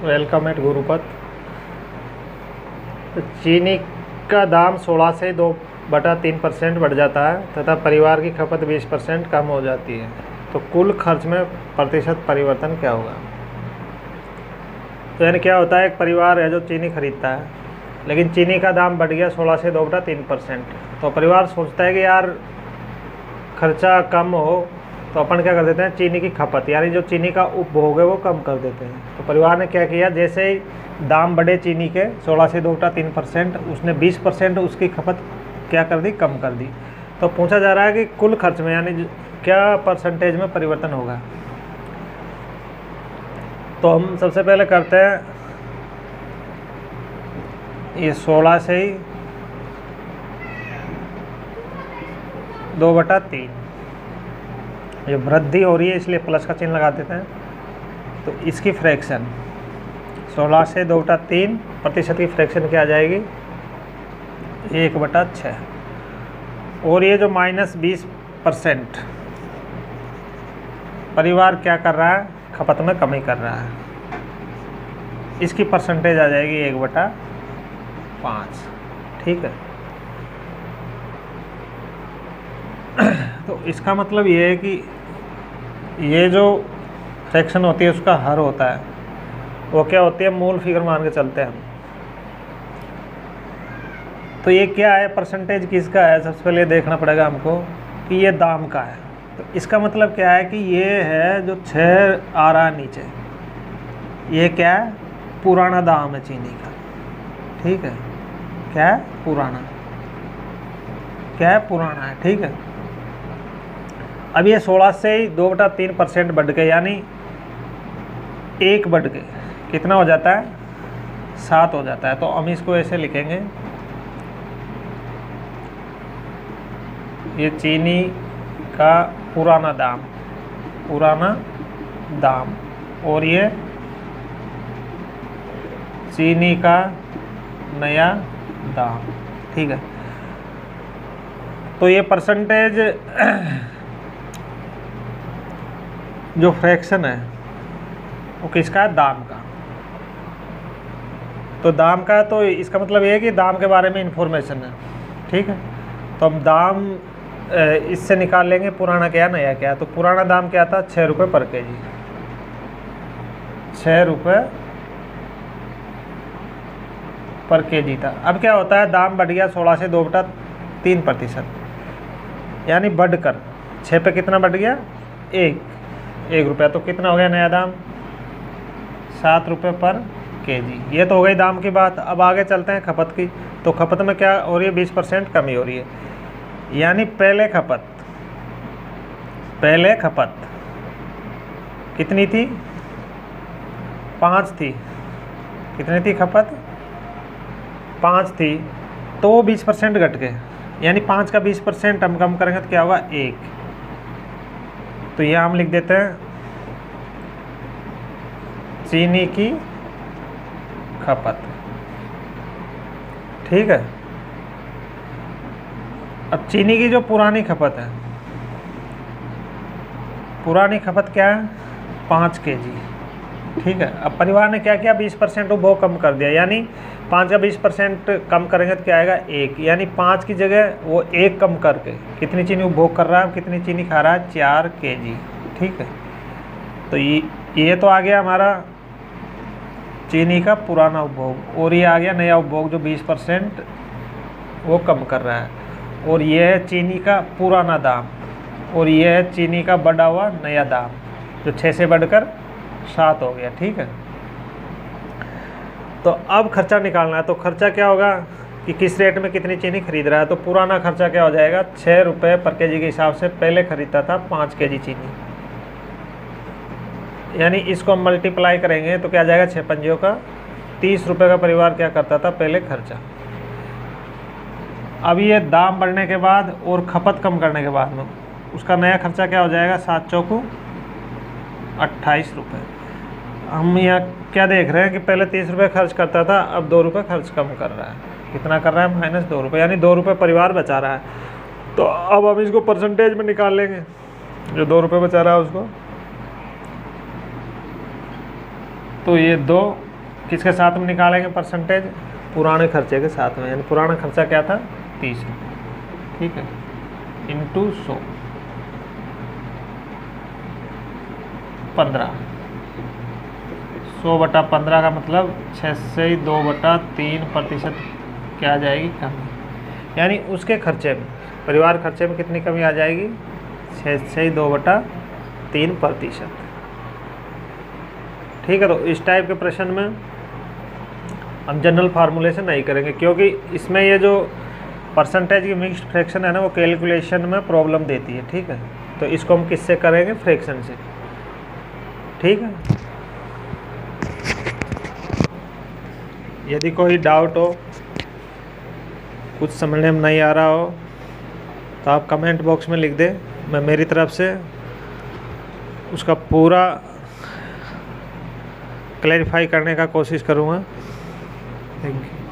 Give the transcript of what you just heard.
Welcome eight Gurupat. तो चीनी का दाम 16 से 2/3% बढ़ जाता है तथा परिवार की खपत 20% कम हो जाती है, तो कुल खर्च में प्रतिशत परिवर्तन क्या होगा। तो यानी क्या होता है, एक परिवार है जो चीनी खरीदता है, लेकिन चीनी का दाम बढ़ गया 16 से 2/3%। तो परिवार सोचता है कि यार खर्चा कम हो, तो अपन क्या कर देते हैं, चीनी की खपत यानी जो चीनी का उपभोग है वो कम कर देते हैं। तो परिवार ने क्या किया, जैसे ही दाम बढ़े चीनी के 16 से 2/3%, उसने 20% उसकी खपत क्या कर दी, कम कर दी। तो पूछा जा रहा है कि कुल खर्च में यानी क्या परसेंटेज में परिवर्तन होगा। तो हम सबसे पहले करते हैं ये 16 से ही 2/3, ये वृद्धि हो रही है इसलिए प्लस का चिन्ह लगा देते हैं। तो इसकी फ्रैक्शन 16 से 2/3% की फ्रैक्शन क्या आ जाएगी, 1/6। और ये जो -20% परिवार क्या कर रहा है, खपत में कमी कर रहा है, इसकी परसेंटेज आ जाएगी 1/5। ठीक है। तो इसका मतलब ये है कि ये जो फ्रैक्शन होती है उसका हर होता है, वो क्या होती है, मूल फिगर मान के चलते हैं हम। तो ये क्या है, परसेंटेज किसका है, सबसे पहले देखना पड़ेगा हमको कि ये दाम का है। तो इसका मतलब क्या है कि ये है जो 6 आ रहा है नीचे, ये क्या है, पुराना दाम है चीनी का। ठीक है, क्या है, पुराना, क्या है, पुराना है। ठीक है। अब ये 16 से 2/3% बढ़ गए, यानी 1 बढ़ गए, कितना हो जाता है, 7 हो जाता है। तो हम इसको ऐसे लिखेंगे, ये चीनी का पुराना दाम, और ये चीनी का नया दाम। ठीक है। तो ये परसेंटेज जो फ्रैक्शन है वो किसका है, दाम का। तो दाम का, तो इसका मतलब ये है कि दाम के बारे में इंफॉर्मेशन है। ठीक है। तो हम दाम इससे निकाल लेंगे पुराना क्या नया क्या। तो पुराना दाम क्या था, 6 रुपये पर केजी, 6 रुपये पर केजी था। अब क्या होता है, दाम बढ़ गया 16 से 2/3%, यानी बढ़कर 6 पे कितना बढ़ गया, 1 रुपया। तो कितना हो गया नया दाम, 7 रुपये पर केजी। ये तो हो गई दाम की बात। अब आगे चलते हैं खपत की। तो खपत में क्या हो रही है, 20% कमी हो रही है, यानी पहले खपत कितनी थी, 5 थी। कितनी थी खपत, 5 थी, तो 20% घट गए, यानी 5 का 20% हम कम करेंगे तो क्या होगा, 1। तो यहाँ हम लिख देते हैं चीनी की खपत। ठीक है। अब चीनी की जो पुरानी खपत है, पुरानी खपत क्या है, 5 केजी। ठीक है। अब परिवार ने क्या किया, 20% उपभोग कम कर दिया, यानी 5 का 20% कम करेंगे तो क्या आएगा, 1। यानी 5 की जगह वो 1 कम करके कितनी चीनी उपभोग कर रहा है, कितनी चीनी खा रहा है, 4 केजी। ठीक है। तो ये तो आ गया हमारा चीनी का पुराना उपभोग, और ये आ गया नया उपभोग जो 20% वो कम कर रहा है। और ये है चीनी का पुराना दाम, और ये है चीनी का बढ़ा हुआ नया दाम जो 6 से बढ़कर 7 हो गया। ठीक है। तो अब खर्चा निकालना है। तो खर्चा क्या होगा कि किस रेट में कितनी चीनी खरीद रहा है। तो पुराना खर्चा क्या हो जाएगा, 6 रुपये पर केजी के हिसाब से पहले खरीदता था 5 केजी चीनी, यानी इसको हम मल्टीप्लाई करेंगे तो क्या आ जाएगा, 6 पंजियों का 30 रुपये का परिवार क्या करता था पहले खर्चा। अब ये दाम बढ़ने के बाद और खपत कम करने के बाद में उसका नया खर्चा क्या हो जाएगा, 7 चौकू 28 रुपये। हम यहाँ क्या देख रहे हैं कि पहले 30 रुपये खर्च करता था, अब 2 रुपये खर्च कम कर रहा है। कितना कर रहा है, -2 रुपये, यानी 2 रुपये परिवार बचा रहा है। तो अब हम इसको परसेंटेज में निकाल लेंगे। जो 2 रुपये बचा रहा है उसको, तो ये 2 किसके साथ में निकालेंगे परसेंटेज, पुराने खर्चे के साथ में, यानी पुराना खर्चा क्या था 30 रुपये, ठीक है, इंटू 100, 15, 100/15 का मतलब 6 से 2/3% क्या आ जाएगी, कमी, यानी उसके खर्चे में, परिवार खर्चे में कितनी कमी आ जाएगी, 6 से 2/3%। ठीक है, तो इस टाइप के प्रश्न में हम जनरल फार्मूलेशन नहीं करेंगे, क्योंकि इसमें ये जो परसेंटेज की मिक्स्ड फ्रैक्शन है ना, वो कैलकुलेशन में प्रॉब्लम देती है। ठीक है, तो इसको हम किससे करेंगे, फ्रैक्शन से। ठीक है, यदि कोई डाउट हो, कुछ समझने में नहीं आ रहा हो, तो आप कमेंट बॉक्स में लिख दें, मैं मेरी तरफ से उसका पूरा क्लैरिफाई करने का कोशिश करूँगा। Thank you.